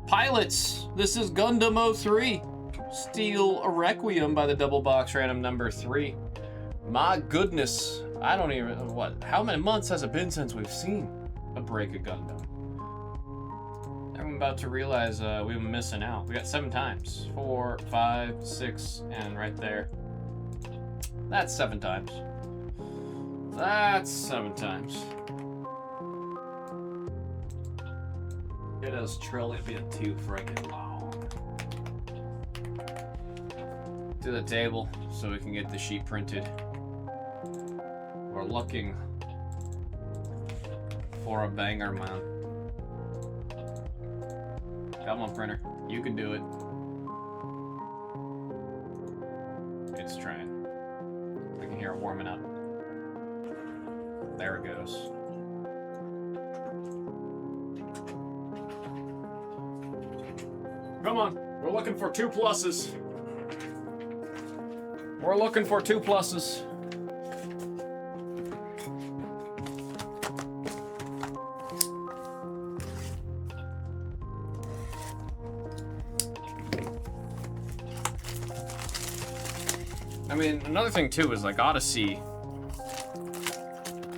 Pilots, this is Gundam 03. Steal a Requiem by the double box random number 3. My goodness, I don't even, how many months has it been since we've seen a break of Gundam? I'm about to realize we've been missing out. We got 7 times. 4, 5, 6, and right there. That's 7 times. That's 7 times. It has truly been too freaking long. To the table so we can get the sheet printed. We're looking for a banger, man. Come on, printer. You can do it. It's trying. I can hear it warming up. There it goes. Come on. We're looking for 2 pluses. We're looking for 2 pluses. I mean, another thing too is like Odyssey,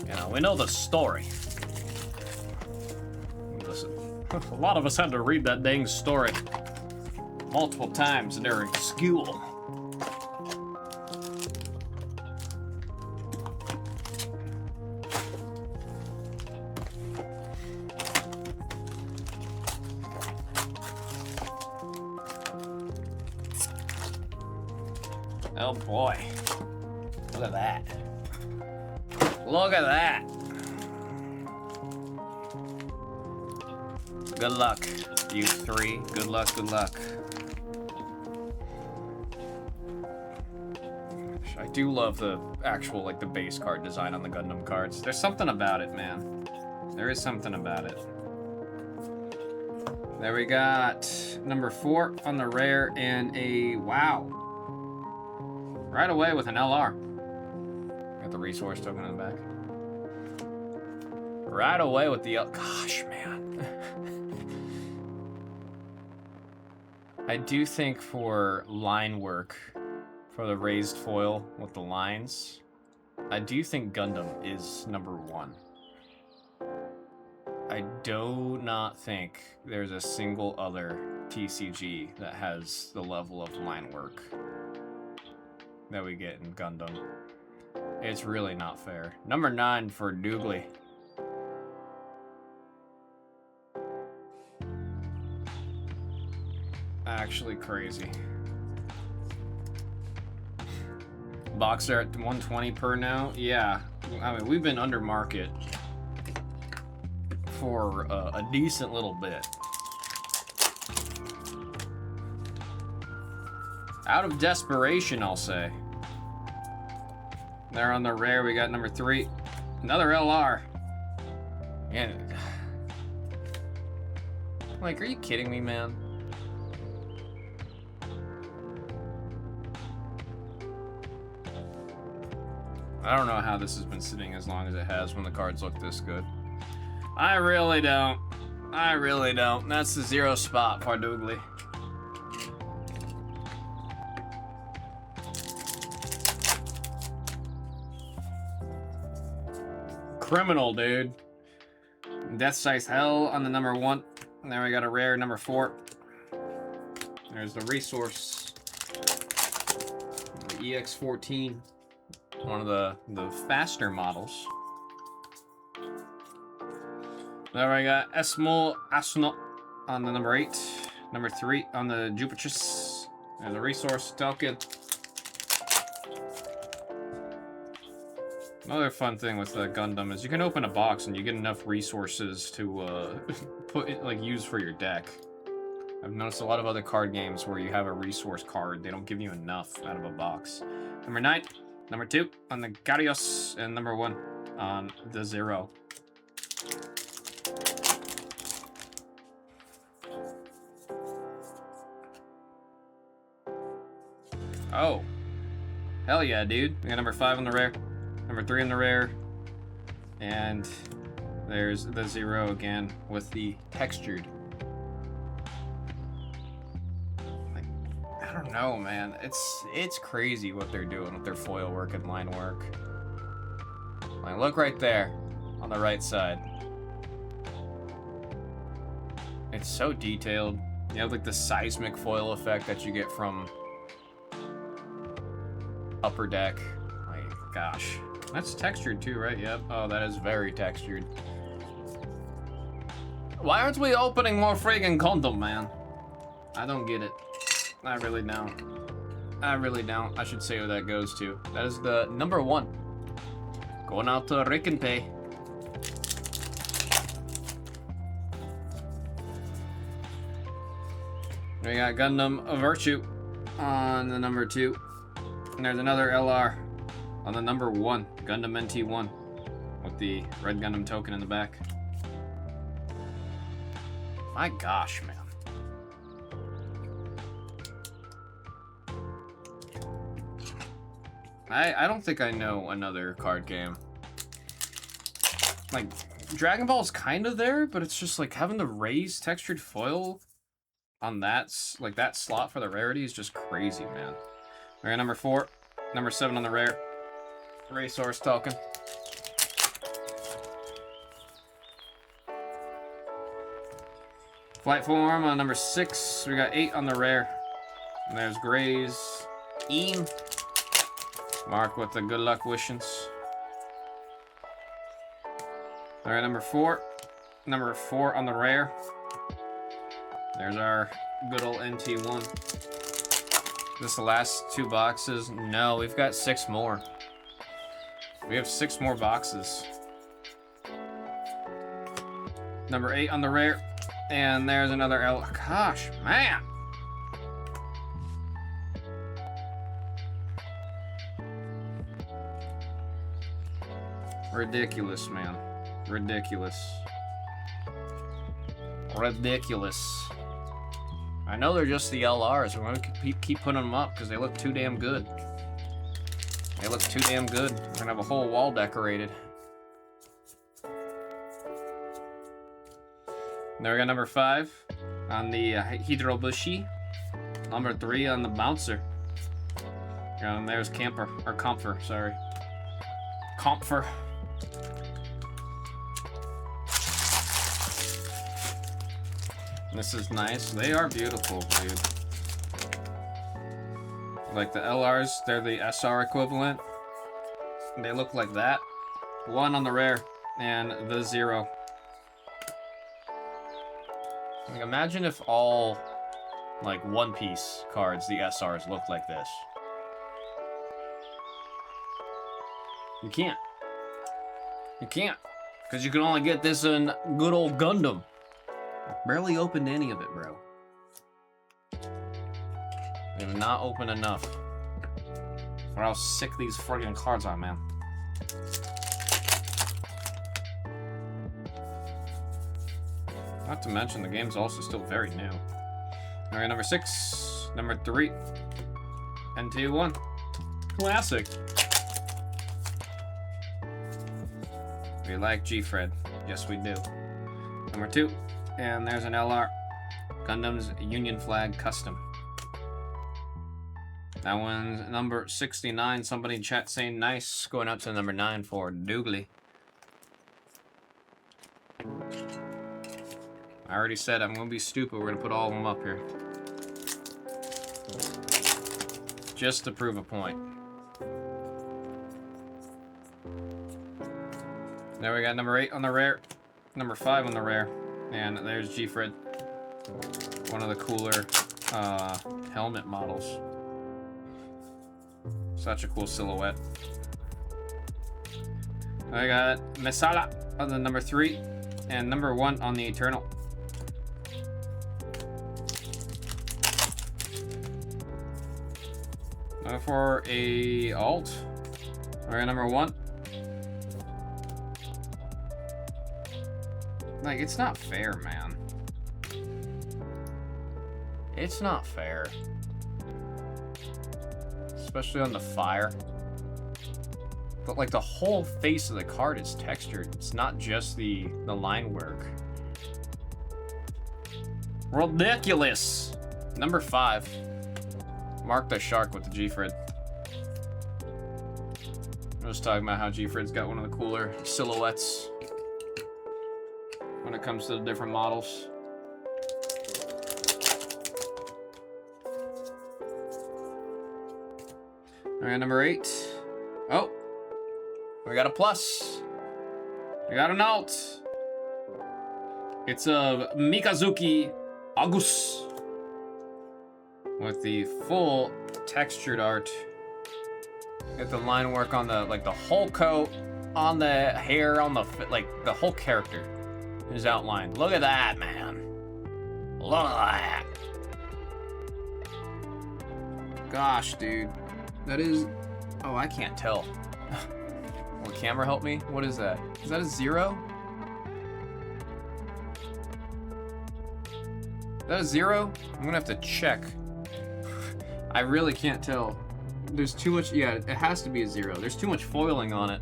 you know, we know the story. Listen, a lot of us had to read that dang story multiple times during school. Oh boy. Look at that. Look at that. Good luck, you 3. Good luck, good luck. I do love the actual, like, the base card design on the Gundam cards. There's something about it, man. There is something about it. There we got number 4 on the rare and a wow. Right away with an LR. Got the resource token in the back. Right away with the gosh, man. I do think for line work, for the raised foil with the lines, I do think Gundam is number 1. I do not think there's a single other TCG that has the level of line work that we get in Gundam. It's really not fair. Number 9 for Doogly. Actually crazy. Boxer at 120 per now? Yeah. I mean, we've been under market for a decent little bit. Out of desperation, I'll say. There on the rare, we got number 3. Another LR. And like, are you kidding me, man? I don't know how this has been sitting as long as it has when the cards look this good. I really don't. I really don't. That's the 0 spot, Pardoogly. Criminal, dude. Death Size Hell on the number 1. And then we got a rare number 4. There's the resource. The EX14. One of the faster models. There we got Esmol Astronaut on the number 8. Number 3 on the Jupitris. There's a resource token. Another fun thing with Gundam is you can open a box and you get enough resources to put it, like, use for your deck. I've noticed a lot of other card games where you have a resource card, they don't give you enough out of a box. Number 9, number 2 on the Garios, and number 1 on the 0. Oh. Hell yeah, dude. We got number 5 on the rare. Number 3 on the rare. And there's the 0 again with the textured know, man. It's crazy what they're doing with their foil work and line work. Like, look right there on the right side. It's so detailed. You have like the seismic foil effect that you get from Upper Deck. My gosh. That's textured too, right? Yep. Oh, that is very textured. Why aren't we opening more friggin' Gundam, man? I don't get it. I really don't. I really don't. I should say who that goes to. That is the number 1. Going out to Requiem. We got Gundam Virtue on the number 2. And there's another LR on the number 1. Gundam NT1 with the red Gundam token in the back. My gosh, man. I don't think I know another card game. Like, Dragon Ball's kind of there, but it's just like having the raised textured foil on that, like that slot for the rarity is just crazy, man. All right, number 4, number 7 on the rare. Racehorse token. Flight form on number 6. We got 8 on the rare. And there's Gray's Eam. Mark with the good luck wishes. All right, number 4. Number 4 on the rare. There's our good old NT1. This the last 2 boxes? No, we've got 6 more. We have 6 more boxes. Number 8 on the rare. And there's another L. Gosh, man. Ridiculous, man. Ridiculous. Ridiculous. I know they're just the LRs. We're gonna keep putting them up because they look too damn good. They look too damn good. We're gonna have a whole wall decorated. There we got number 5 on the Hydrobushi. Number 3 on the Bouncer. And there's Camper, or Comfer, sorry. Comfer. This is nice. They are beautiful, dude. Like the LRs, they're the SR equivalent. They look like that. 1 on the rare, and the 0. Like, imagine if all, like, One Piece cards, the SRs, look like this. You can't. You can't. Because you can only get this in good old Gundam. Barely opened any of it, bro. We have not opened enough. For how sick these friggin' cards are, man. Not to mention, the game's also still very new. Alright, number 6. Number 3. NT1. Classic. We like G-Fred. Yes, we do. Number 2. And there's an LR. Gundam's Union Flag Custom. That one's number 69. Somebody in chat saying nice. Going up to number 9 for Doogly. I already said I'm gonna be stupid. We're gonna put all of them up here. Just to prove a point. There we got number 8 on the rare. Number 5 on the rare. And there's G-Fred. One of the cooler helmet models. Such a cool silhouette. I got Mesala on the number 3. And number 1 on the Eternal. For a alt. Alright, number 1. Like, it's not fair, man. It's not fair. Especially on the fire. But, like, the whole face of the card is textured. It's not just the line work. Ridiculous! Number 5. Mark the shark with the G-Frid. I was talking about how G-Frid's got one of the cooler silhouettes when it comes to the different models. Alright, number 8. Oh! We got a plus. We got an alt. It's a Mikazuki Agus with the full textured art. Get the line work on the the whole coat, on the hair, on the the whole character is outlined. Look at that, man. Look at that. Gosh, dude. That is... Oh, I can't tell. Will the camera help me? What is that? Is that a 0? Is that a 0? I'm gonna have to check. I really can't tell. There's too much... Yeah, it has to be a 0. There's too much foiling on it.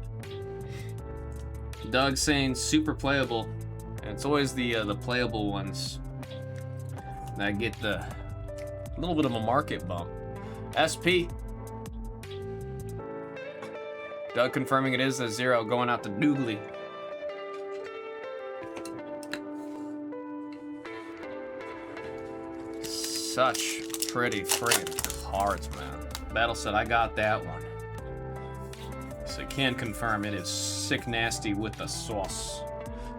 Doug's saying super playable. And it's always the playable ones that get the little bit of a market bump. SP. Doug confirming it is a 0, going out to Doogly. Such pretty friggin' cards, man. Battle said I got that one. So you can confirm it is sick nasty with the sauce.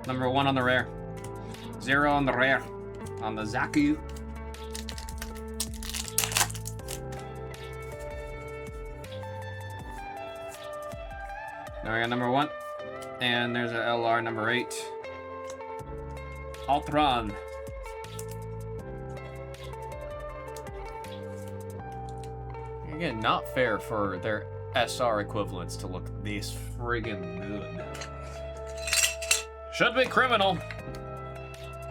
Number 1 on the rare. 0 on the rare. On the Zaku. Now we got number 1. And there's an LR number 8. Altron. Again, not fair for their SR equivalents to look this friggin' good. Should be criminal.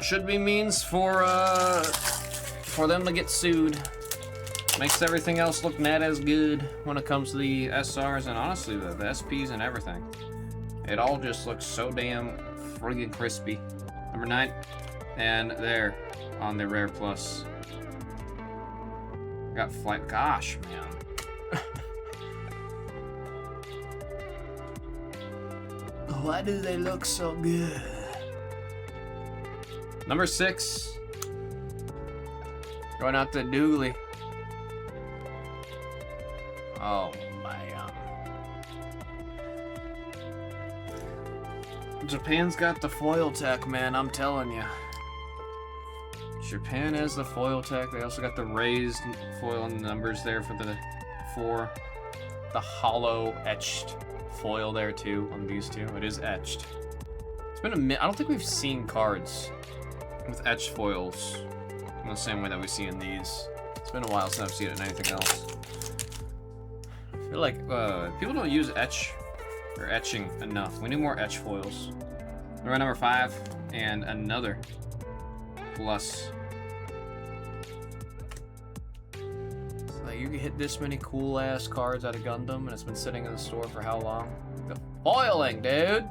Should be means for them to get sued. Makes everything else look not as good when it comes to the SRs and honestly the SPs and everything. It all just looks so damn friggin' crispy. Number 9. And there on the Rare Plus. Got flight. Gosh, man. Why do they look so good? Number 6. Going out to Doogly. Oh, man. Japan's got the foil tech, man, I'm telling you. Japan has the foil tech. They also got the raised foil numbers there for the hollow etched foil there too on these two. It is etched. It's been a minute. I don't think we've seen cards with etched foils in the same way that we see in these. It's been a while since I've seen it in anything else. I feel like people don't use etch or etching enough. We need more etch foils. We're at number 5 and another plus. You can hit this many cool ass cards out of Gundam and it's been sitting in the store for how long? The foiling, dude!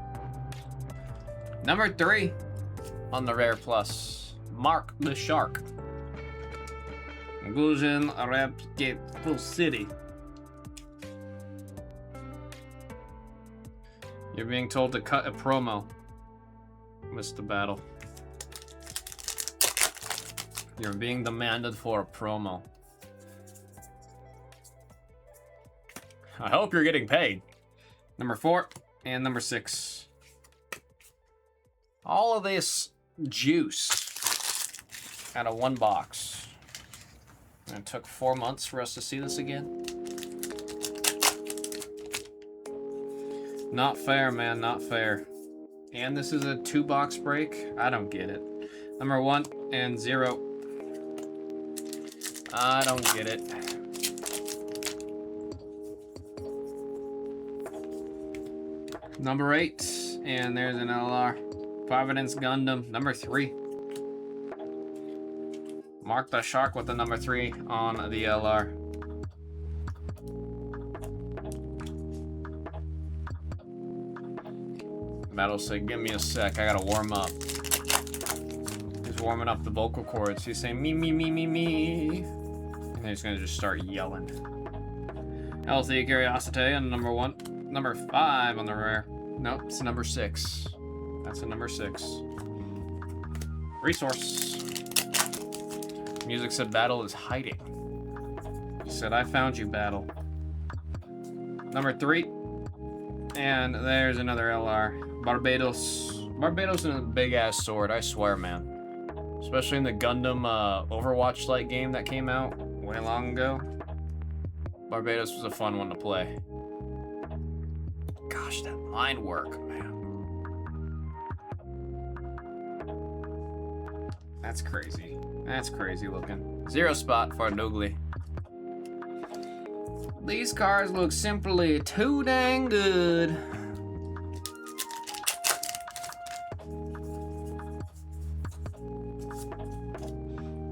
Number 3 on the Rare Plus. Mark the Shark. Inclusion Replicate Full City. You're being told to cut a promo. Missed the battle. You're being demanded for a promo. I hope you're getting paid. Number 4 and number 6. All of this juice out of one box. And it took 4 months for us to see this again. Not fair, man, not fair. And this is a 2-box break? I don't get it. Number 1 and 0. I don't get it. Number 8, and there's an LR. Providence Gundam, number 3. Mark the Shark with the number 3 on the LR. Battle said, give me a sec, I gotta warm up. He's warming up the vocal cords. He's saying, me, me, me, me, me. he's gonna just start yelling. Healthy Curiosity on number 1. Number 5 on the rare. Nope, it's number 6. That's a number 6. Resource. Music said battle is hiding. He said, I found you, battle. Number 3. And there's another LR. Barbados. Barbados and a big-ass sword, I swear, man. Especially in the Gundam Overwatch-like game that came out way long ago. Barbados was a fun one to play. Gosh, that line work, man. That's crazy. That's crazy looking. 0 spot for Dougly. These cars look simply too dang good.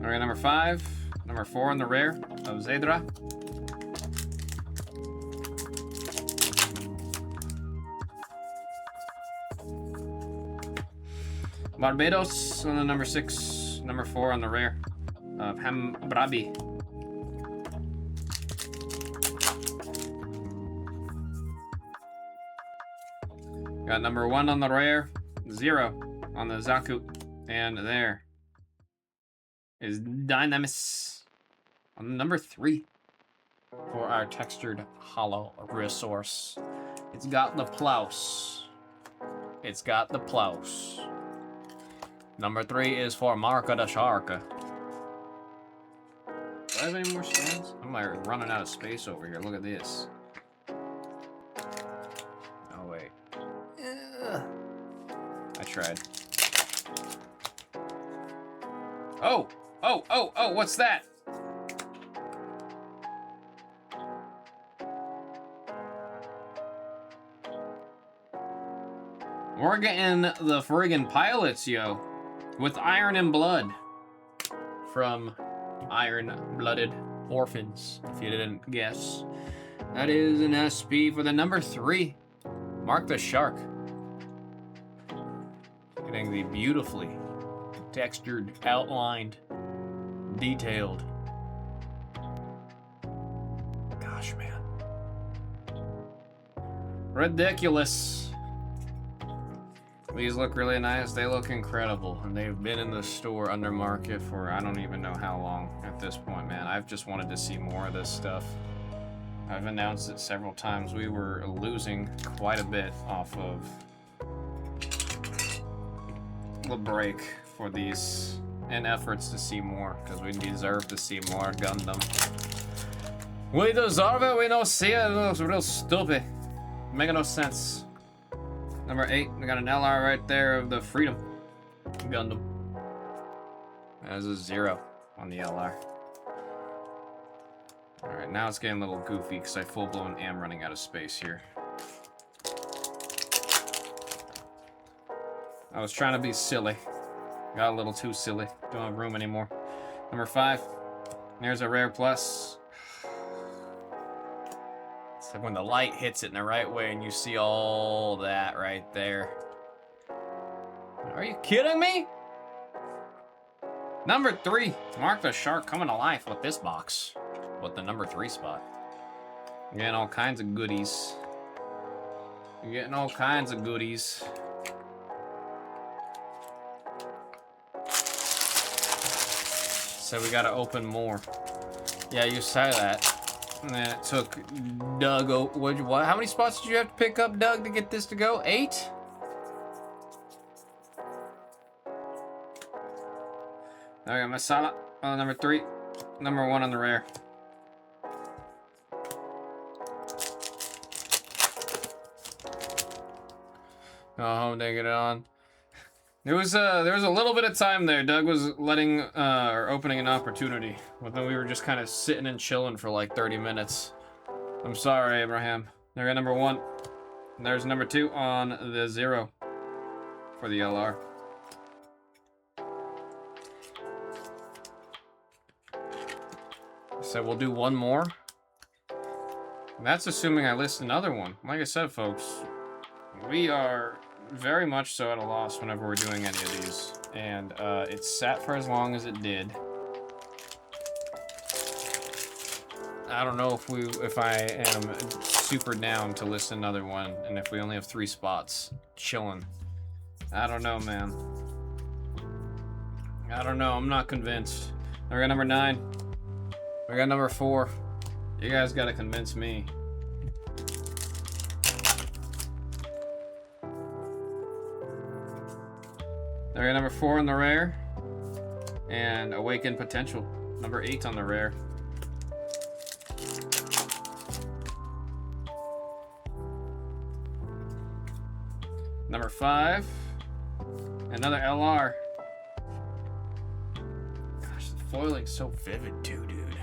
Alright, number 5. Number 4 on the rare of Zedra. Barbados on the number 6. Number 4 on the rare of Hambrabi. Got number 1 on the rare, 0 on the Zaku, and there is Dynamis on number 3 for our textured hollow resource. It's got the plouse. It's got the plouse. Number 3 is for Marka the Shark. Do I have any more stones? I'm like running out of space over here. Look at this. Oh, wait. I tried. Oh! Oh, oh, oh, what's that? We're getting the friggin' pilots, yo. With Iron and Blood. From Iron-Blooded Orphans, if you didn't guess. That is an SP for the number 3. Mark the Shark. Getting the beautifully textured, outlined, detailed. Gosh, man. Ridiculous. These look really nice. They look incredible. And they've been in the store under market for I don't even know how long at this point, man. I've just wanted to see more of this stuff. I've announced it several times. We were losing quite a bit off of the break for these and efforts to see more, because we deserve to see more Gundam. We deserve it, we don't see it. It looks real stupid. Making no sense. Number 8, we got an LR right there of the Freedom Gundam. There's a 0 on the LR. Alright, now it's getting a little goofy because I full-blown am running out of space here. I was trying to be silly. Got a little too silly. Don't have room anymore. Number 5. There's a rare plus. It's like when the light hits it in the right way and you see all that right there. Are you kidding me? Number 3. Mark the Shark coming to life with this box. With the number 3 spot. You're getting all kinds of goodies. You're getting all kinds of goodies. So we gotta open more. Yeah, you said that. And then it took Doug. What? How many spots did you have to pick up, Doug, to get this to go? 8? Alright, Masala on number 3. Number 1 on the rare. Go home, take it on. There was a little bit of time there. Doug was letting or opening an opportunity, but then we were just kind of sitting and chilling for like 30 minutes. I'm sorry, Abraham. There got number 1. And there's number 2 on the 0 for the LR. So we'll do one more. And that's assuming I list another one. Like I said, folks, we are very much so at a loss whenever we're doing any of these. And it sat for as long as it did. I don't know if I am super down to list another one, and if we only have 3 spots, chilling. I don't know, man. I don't know. I'm not convinced. We got number 9. We got number 4. You guys gotta convince me. There we got number 4 on the rare, and Awakened Potential, number 8 on the rare. Number 5, another LR. Gosh, the foiling's so vivid too, dude.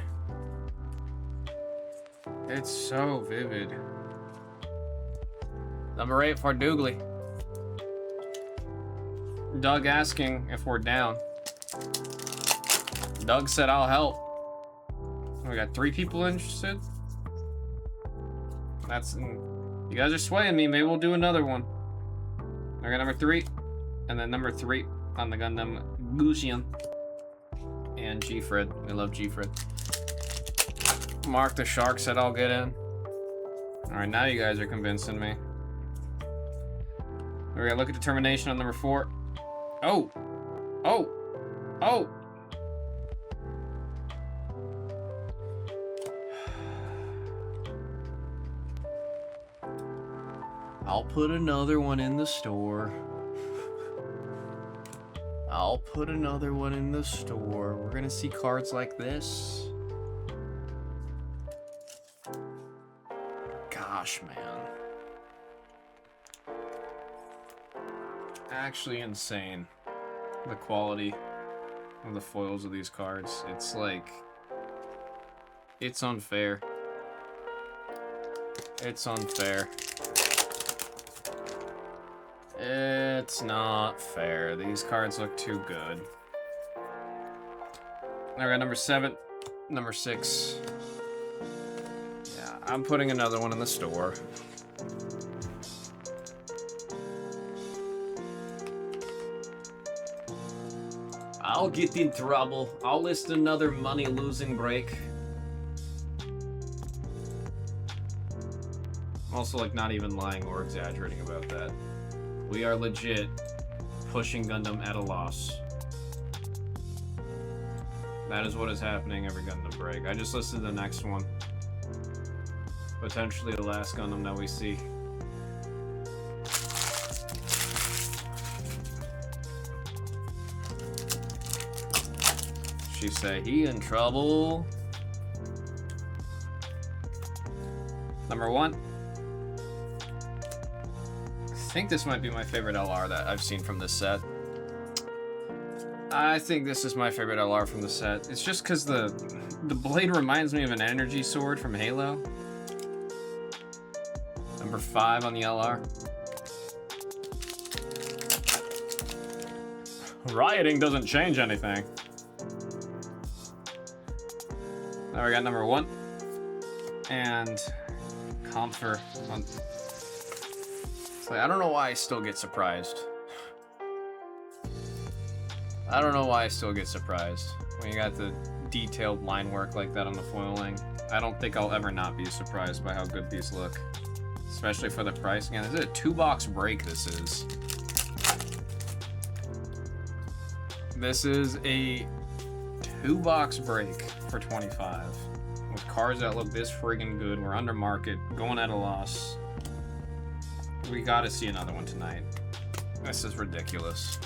It's so vivid. Number 8 for Doogly. Doug asking if we're down. Doug said I'll help. We got 3 people interested. You guys are swaying me. Maybe we'll do another one. I got number 3, and then number 3 on the Gundam Gusion. And G-Fred. We love G-Fred. Mark the Shark said I'll get in. Alright, now you guys are convincing me. We gotta look at determination on number 4. Oh! Oh! Oh! I'll put another one in the store. I'll put another one in the store. We're gonna see cards like this. Gosh, man. Actually insane. The quality of the foils of these cards. It's like... It's unfair. It's unfair. It's not fair. These cards look too good. I got number 7, number 6. Yeah, I'm putting another one in the store. I'll get in trouble. I'll list another money-losing break. I'm also like not even lying or exaggerating about that. We are legit pushing Gundam at a loss. That is what is happening every Gundam break. I just listed the next one. Potentially the last Gundam that we see. She say he in trouble. Number 1. I think this might be my favorite LR that I've seen from this set. I think this is my favorite LR from the set. It's just because the blade reminds me of an energy sword from Halo. Number 5 on the LR. Rioting doesn't change anything. Now we got number 1. And Comfort on... I don't know why I still get surprised. I don't know why I still get surprised when you got the detailed line work like that on the foiling. I don't think I'll ever not be surprised by how good these look. Especially for the price. Again, this is a 2-box break, this is. This is a 2-box break for 25. With cards that look this friggin' good. We're under market, going at a loss. We gotta see another one tonight. This is ridiculous.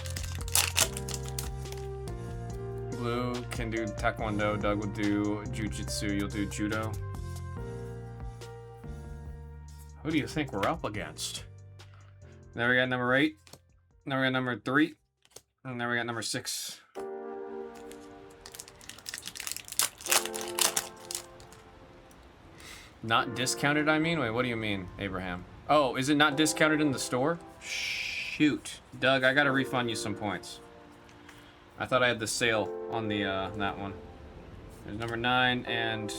Blue can do Taekwondo, Doug will do Jiu-Jitsu, you'll do Judo. Who do you think we're up against? Then we got number 8. Then we got number 3. And then we got number 6. Not discounted, I mean? Wait, what do you mean, Abraham? Oh, is it not discounted in the store? Shoot. Doug, I gotta refund you some points. I thought I had the sale on the, that one. There's number 9, and...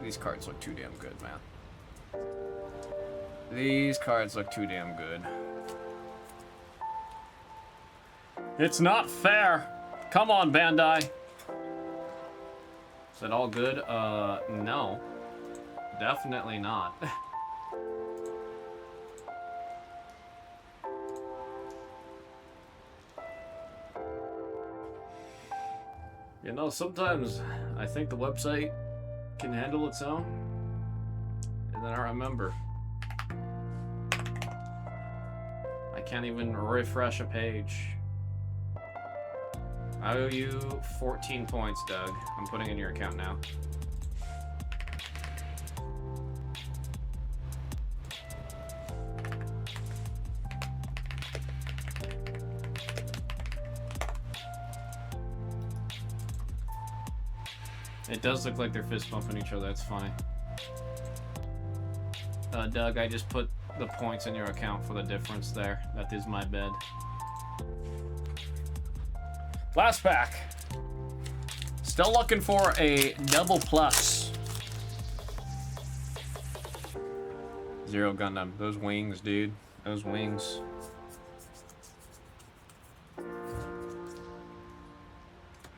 These cards look too damn good, man. These cards look too damn good. It's not fair! Come on, Bandai! Is that all good? No. Definitely not. You know, sometimes I think the website can handle its own, and then I remember I can't even refresh a page. I owe you 14 points, Doug. I'm putting in your account now. It does look like they're fist bumping each other. That's funny. Doug, I just put the points in your account for the difference there. That is my bed. Last pack. Still looking for a double plus. Zero Gundam. Those wings, dude. Those wings.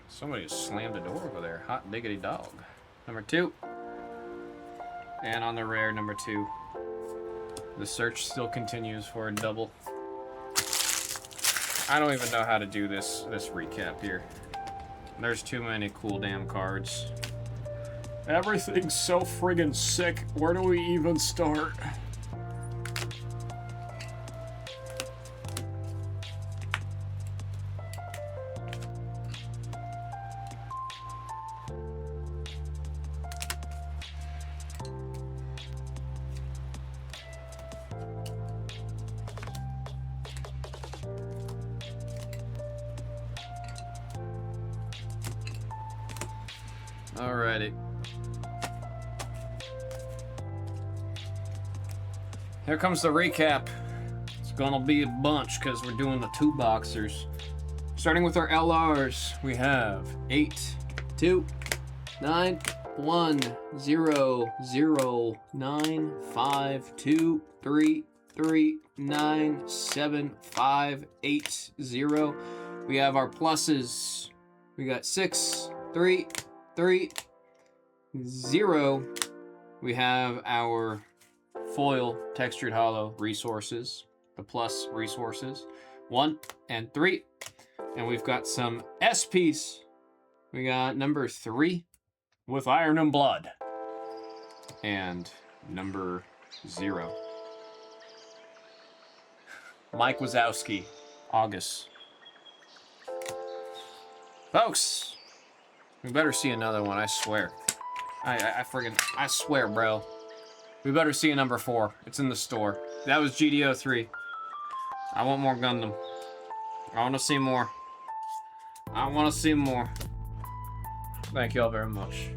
Somebody just slammed a door over there. Hot diggity dog. Number 2. And on the rare, number 2. The search still continues for a double. I don't even know how to do this recap here. There's too many cool damn cards. Everything's so friggin' sick. Where do we even start? Alrighty. Here comes the recap. It's gonna be a bunch because we're doing the 2-boxers. Starting with our LRs, we have 8, 2, 9, 1, 0, 0, 9, 5, 2, 3, 3, 9, 7, 5, 8, 0. We have our pluses. We got 6, 3, 3, 0. We have our foil textured hollow resources, the plus resources, 1 and 3. And we've got some SPs. We got number 3 with Iron and Blood. And number 0. Mike Wazowski, August. Folks, we better see another one, I swear. I swear, bro. We better see a number 4. It's in the store. That was GD03. I want more Gundam. I want to see more. I want to see more. Thank you all very much.